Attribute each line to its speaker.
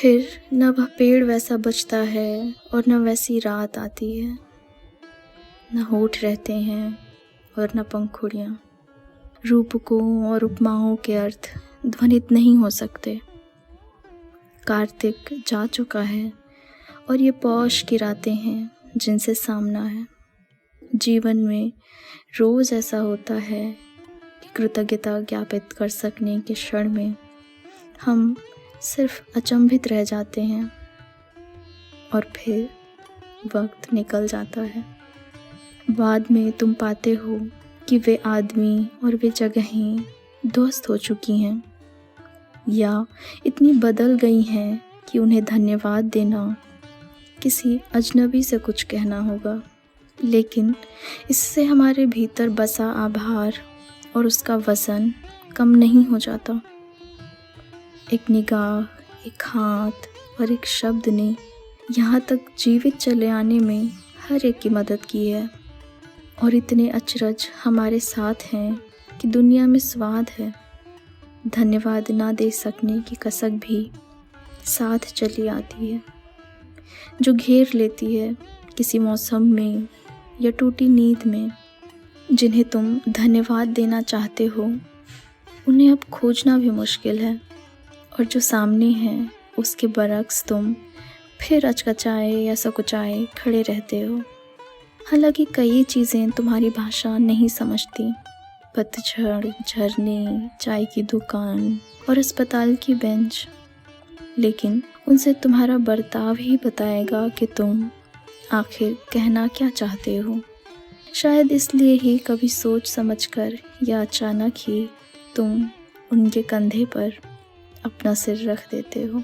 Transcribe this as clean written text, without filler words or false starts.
Speaker 1: फिर न वह पेड़ वैसा बचता है और न वैसी रात आती है। न होठ रहते हैं और न पंखुड़ियाँ। रूपकों और उपमाओं के अर्थ ध्वनित नहीं हो सकते। कार्तिक जा चुका है और ये पौष की रातें हैं जिनसे सामना है। जीवन में रोज़ ऐसा होता है कि कृतज्ञता ज्ञापित कर सकने के क्षण में हम सिर्फ अचंभित रह जाते हैं और फिर वक्त निकल जाता है। बाद में तुम पाते हो कि वे आदमी और वे जगहें ध्वस्त हो चुकी हैं या इतनी बदल गई हैं कि उन्हें धन्यवाद देना किसी अजनबी से कुछ कहना होगा। लेकिन इससे हमारे भीतर बसा आभार और उसका वज़न कम नहीं हो जाता। एक निगाह, एक हाथ और एक शब्द ने यहाँ तक जीवित चले आने में हर एक की मदद की है। और इतने अचरज हमारे साथ हैं कि दुनिया में स्वाद है। धन्यवाद ना दे सकने की कसक भी साथ चली आती है, जो घेर लेती है किसी मौसम में या टूटी नींद में। जिन्हें तुम धन्यवाद देना चाहते हो उन्हें अब खोजना भी मुश्किल है, और जो सामने हैं उसके बरक्स तुम फिर अचकचाए या सकुचाए खड़े रहते हो। हालांकि कई चीज़ें तुम्हारी भाषा नहीं समझती। पतझड़, झरने, चाय की दुकान और अस्पताल की बेंच। लेकिन उनसे तुम्हारा बर्ताव ही बताएगा कि तुम आखिर कहना क्या चाहते हो। शायद इसलिए ही कभी सोच समझकर या अचानक ही तुम उनके कंधे पर अपना सिर रख देते हो।